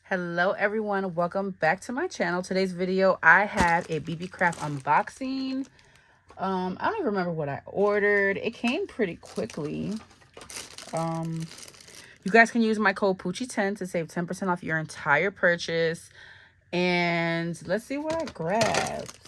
Hello everyone, welcome back to my channel. Today's video I have a BeebeeCraft unboxing. I don't even remember what I ordered. It came pretty quickly. You guys can use my code Poochie10 to save 10% off your entire purchase. And let's see what I grabbed.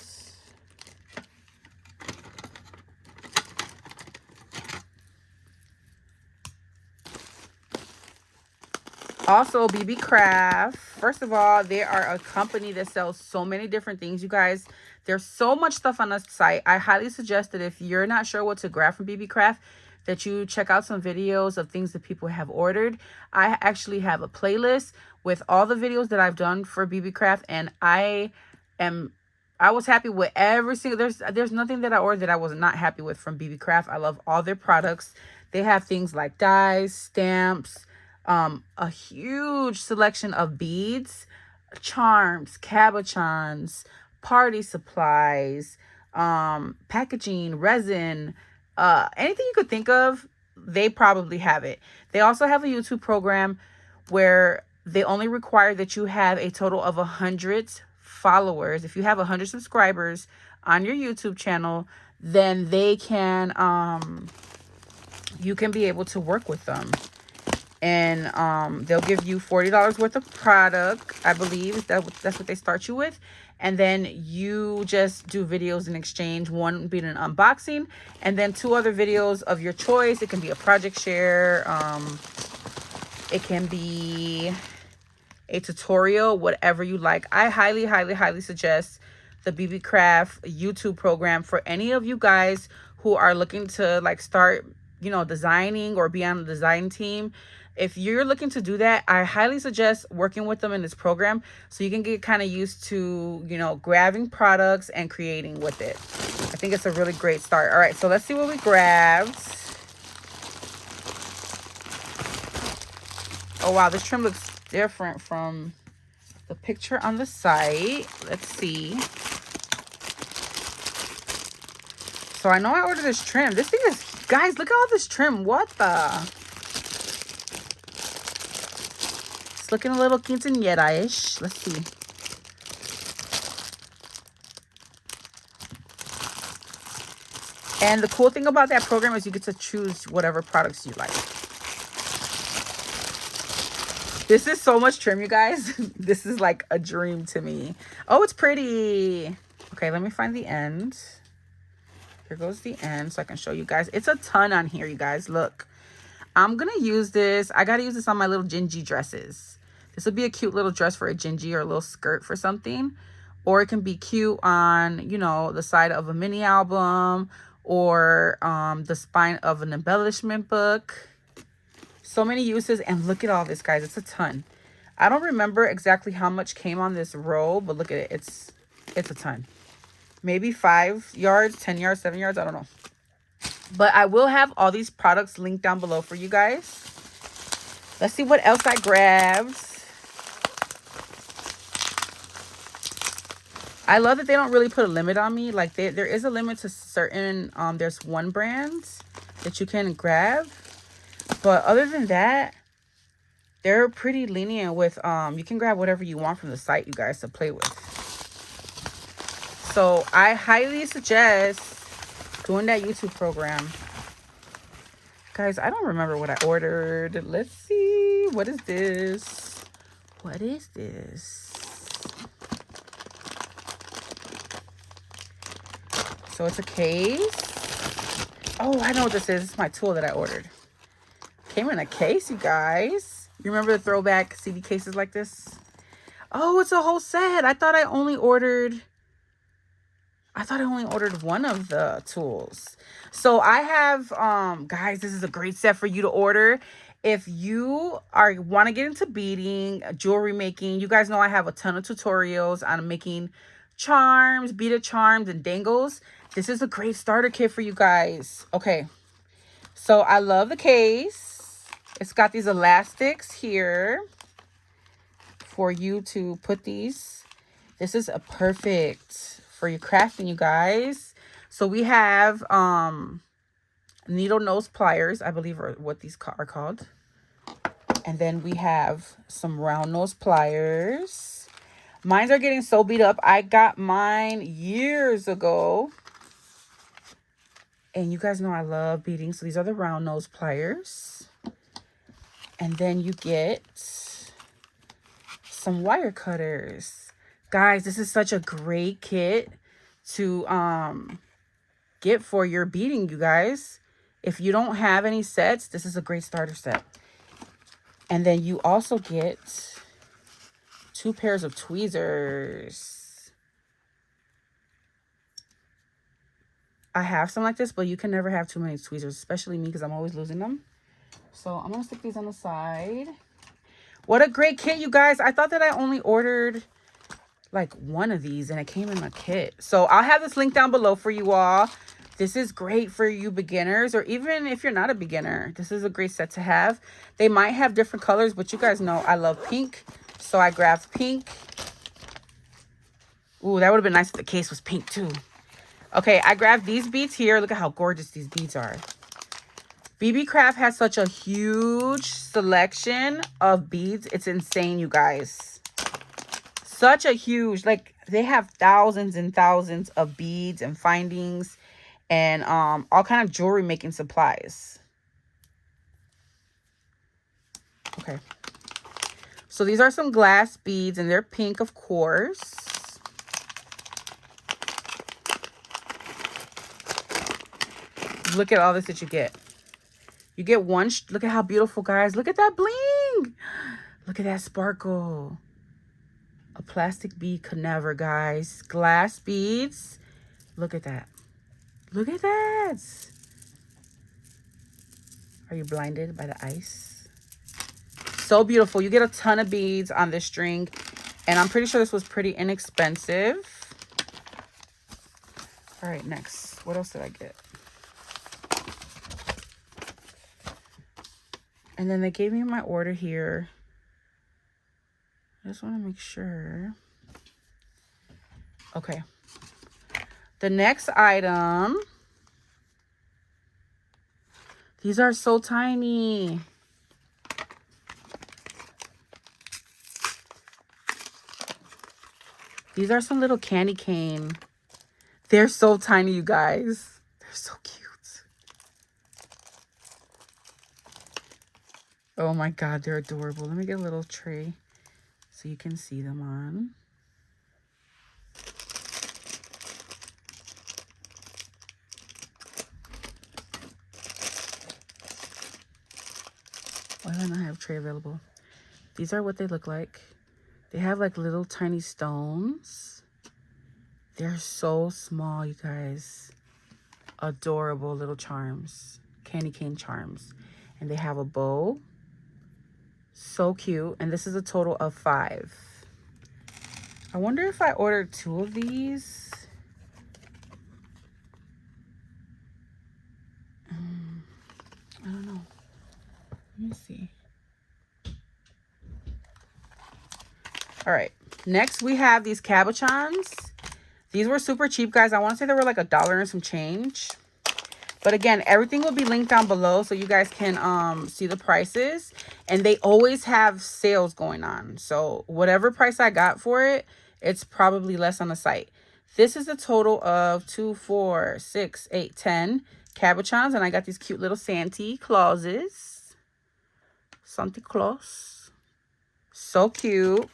Also, BeebeeCraft. First of all, they are a company that sells so many different things, you guys. There's so much stuff on the site. I highly suggest that if you're not sure what to grab from BeebeeCraft, that you check out some videos of things that people have ordered. I actually have a playlist with all the videos that I've done for BeebeeCraft, and I was happy with every single. There's nothing that I ordered that I was not happy with from BeebeeCraft. I love all their products. They have things like dies, stamps, a huge selection of beads, charms, cabochons, party supplies, packaging, resin, anything you could think of, they probably have it. They also have a YouTube program where they only require that you have a total of 100 followers. If you have 100 subscribers on your YouTube channel, then they can you can be able to work with them. And they'll give you $40 worth of product, I believe. That's what they start you with. And then you just do videos in exchange, one being an unboxing, and then 2 other videos of your choice. It can be a project share, it can be a tutorial, whatever you like. I highly suggest the BeebeeCraft YouTube program for any of you guys who are looking to like start, you know, designing or be on the design team. If you're looking to do that, I highly suggest working with them in this program so you can get kind of used to, you know, grabbing products and creating with it. I think it's a really great start. All right, so let's see what we grabbed. Oh, wow, this trim looks different from the picture on the site. Let's see. So I know I ordered this trim. This thing is, guys, look at all this trim. What the? It's looking a little quinceañera-ish. Let's see. And the cool thing about that program is you get to choose whatever products you like. This is so much trim, you guys. This is like a dream to me. Oh, it's pretty. Okay, let me find the end. Here goes the end so I can show you guys. It's a ton on here, you guys. Look, I'm going to use this. I got to use this on my little gingy dresses. This would be a cute little dress for a gingy or a little skirt for something. Or it can be cute on, you know, the side of a mini album or the spine of an embellishment book. So many uses. And look at all this, guys. It's a ton. I don't remember exactly how much came on this roll, but look at it. It's a ton. Maybe 5 yards, 10 yards, 7 yards. I don't know. But I will have all these products linked down below for you guys. Let's see what else I grabbed. I love that they don't really put a limit on me. Like there is a limit to certain, there's one brand that you can grab. But other than that, they're pretty lenient with, you can grab whatever you want from the site, you guys, to play with. So I highly suggest doing that YouTube program. Guys, I don't remember what I ordered. Let's see. What is this? What is this? So it's a case. Oh, I know what this is. It's my tool that I ordered. Came in a case, you guys. You remember the throwback CD cases like this? Oh, it's a whole set. I thought I only ordered one of the tools. So I have, guys, this is a great set for you to order. If you want to get into beading, jewelry making, you guys know I have a ton of tutorials on making charms, beaded charms, and dangles. This is a great starter kit for you guys. Okay, so I love the case. It's got these elastics here for you to put these. This is a perfect for your crafting, you guys. So we have needle nose pliers, I believe are what these are called. And then we have some round nose pliers. Mines are getting so beat up. I got mine years ago. And you guys know I love beading. So these are the round nose pliers. And then you get some wire cutters. Guys, this is such a great kit to get for your beading, you guys. If you don't have any sets, this is a great starter set. And then you also get 2 pairs of tweezers. I have some like this, but you can never have too many tweezers, especially me because I'm always losing them. So I'm going to stick these on the side. What a great kit, you guys. I thought that I only ordered like one of these and it came in a kit. So I'll have this link down below for you all. This is great for you beginners, or even if you're not a beginner, this is a great set to have. They might have different colors, but you guys know I love pink. So I grabbed pink. Ooh, that would have been nice if the case was pink too. Okay, I grabbed these beads here. Look at how gorgeous these beads are. BeebeeCraft has such a huge selection of beads. It's insane, you guys. Such a huge, like, they have thousands and thousands of beads and findings and all kind of jewelry making supplies. Okay. So these are some glass beads and they're pink, of course. Look at all this that you get. You get one. Look at how beautiful, guys. Look at that bling. Look at that sparkle. A plastic bead could never, guys. Glass beads. Look at that. Look at that. Are you blinded by the ice? So beautiful. You get a ton of beads on this string. And I'm pretty sure this was pretty inexpensive. All right, next. What else did I get? And then they gave me my order here. I just want to make sure. Okay. The next item. These are so tiny. These are some little candy cane. They're so tiny, you guys. They're so cute. Oh my God, they're adorable. Let me get a little tray so you can see them on. Why do I not have a tray available? These are what they look like. They have like little tiny stones. They're so small, you guys. Adorable little charms. Candy cane charms. And they have a bow. So cute. And this is a total of 5. I wonder if I ordered 2 of these. I don't know. Let me see. All right. Next, we have these cabochons. These were super cheap, guys. I want to say they were like $1 and some change. But again, everything will be linked down below so you guys can see the prices. And they always have sales going on. So whatever price I got for it, it's probably less on the site. This is a total of 2, 4, 6, 8, 10 cabochons. And I got these cute little Santa Clauses. Santa Claus. So cute.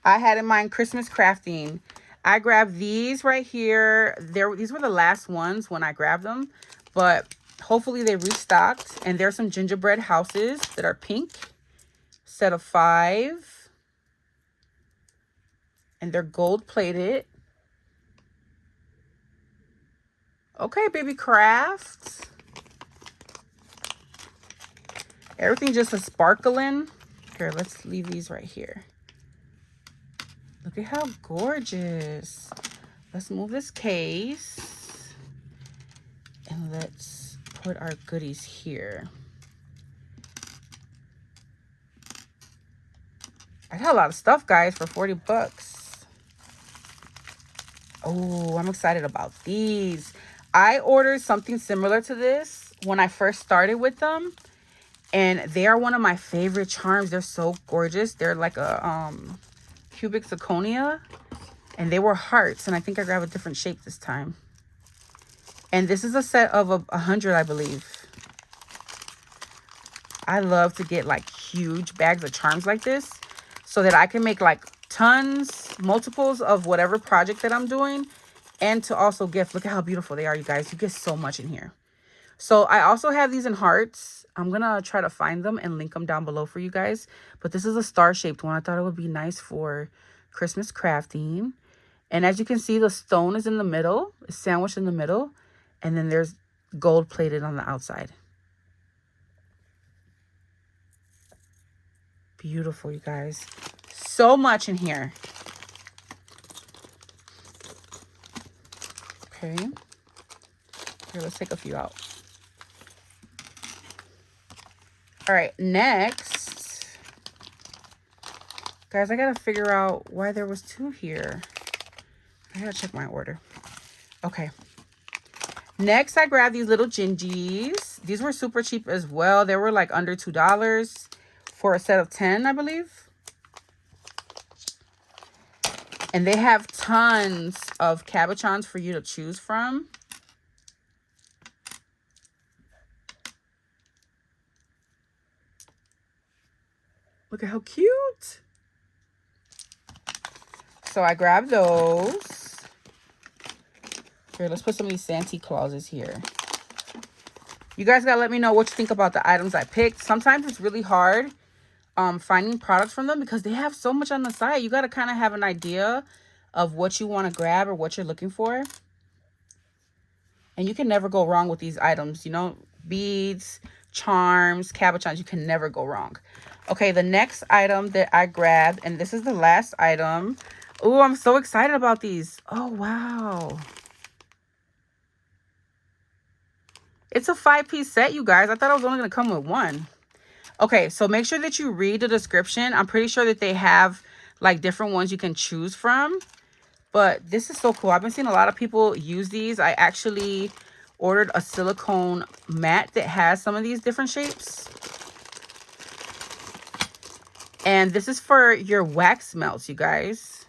I had in mind Christmas crafting. I grabbed these right here. These were the last ones when I grabbed them, but hopefully they restocked. And there's some gingerbread houses that are pink. Set of 5. And they're gold plated. Okay, BeebeeCraft. Everything just a sparkling. Here, let's leave these right here. Look at how gorgeous. Let's move this case. And let's put our goodies here. I got a lot of stuff, guys, for 40 bucks. Oh, I'm excited about these. I ordered something similar to this when I first started with them. And they are one of my favorite charms. They're so gorgeous. They're like a cubic zirconia. And they were hearts. And I think I grabbed a different shape this time. And this is a set of 100, I believe. I love to get like huge bags of charms like this, so that I can make like tons, multiples of whatever project that I'm doing. And to also gift. Look at how beautiful they are, you guys. You get so much in here. So I also have these in hearts. I'm going to try to find them and link them down below for you guys. But this is a star-shaped one. I thought it would be nice for Christmas crafting. And as you can see, the stone is in the middle. It's sandwiched in the middle. And then there's gold plated on the outside. Beautiful, you guys. So much in here. Okay. Here, let's take a few out. All right, next. Guys, I got to figure out why there was 2 here. I got to check my order. Okay. Next, I grabbed these little gingies. These were super cheap as well. They were like under $2 for a set of 10, I believe. And they have tons of cabochons for you to choose from. Look at how cute. So I grabbed those. Here, let's put some of these Santa Clauses here. You guys gotta let me know what you think about the items I picked. Sometimes it's really hard finding products from them because they have so much on the site. You gotta kind of have an idea of what you want to grab or what you're looking for. And you can never go wrong with these items. You know, beads, charms, cabochons. You can never go wrong. Okay, the next item that I grabbed, and this is the last item. Oh, I'm so excited about these. Oh, wow. It's a 5-piece set, you guys. I thought I was only going to come with one. Okay, so make sure that you read the description. I'm pretty sure that they have like different ones you can choose from. But this is so cool. I've been seeing a lot of people use these. I actually ordered a silicone mat that has some of these different shapes. And this is for your wax melts, you guys.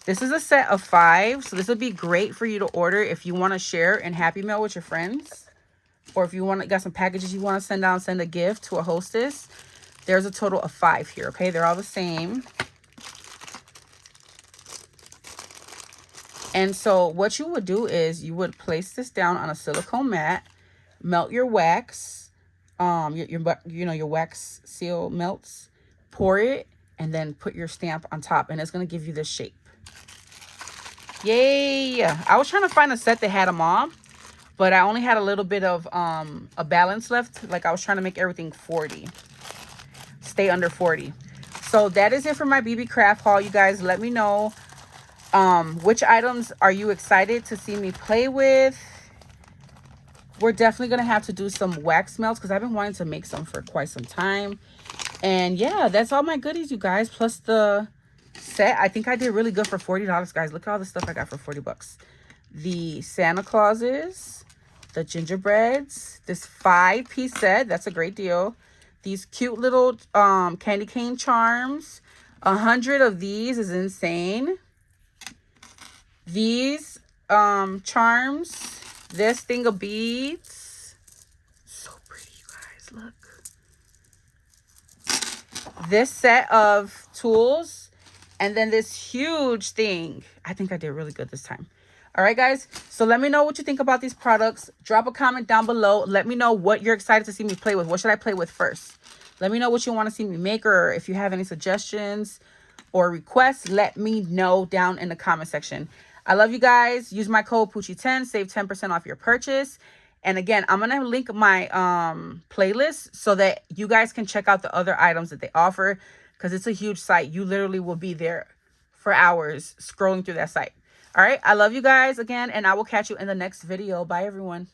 This is a set of 5. So this would be great for you to order if you want to share and Happy Mail with your friends. Or if you got some packages you want to send out, send a gift to a hostess. There's a total of 5 here, okay? They're all the same. And so what you would do is you would place this down on a silicone mat, melt your wax, your wax seal melts, pour it, and then put your stamp on top, and it's going to give you this shape. Yay! I was trying to find a set that had them all, but I only had a little bit of a balance left. Like I was trying to make everything 40. Stay under 40. So that is it for my BeebeeCraft haul. You guys, let me know which items are you excited to see me play with. We're definitely going to have to do some wax melts because I've been wanting to make some for quite some time. And yeah, that's all my goodies, you guys, plus the set. I think I did really good for $40, guys. Look at all the stuff I got for 40 bucks. The Santa Clauses, the gingerbreads, this 5-piece set. That's a great deal. These cute little candy cane charms. 100 of these is insane. These charms. This thing of beads. So pretty, you guys. Look. This set of tools. And then this huge thing. I think I did really good this time. All right, guys. So let me know what you think about these products. Drop a comment down below. Let me know what you're excited to see me play with. What should I play with first? Let me know what you want to see me make, or if you have any suggestions or requests, let me know down in the comment section. I love you guys. Use my code Poochie10. Save 10% off your purchase. And again, I'm going to link my playlist so that you guys can check out the other items that they offer, because it's a huge site. You literally will be there for hours scrolling through that site. All right. I love you guys again, and I will catch you in the next video. Bye, everyone.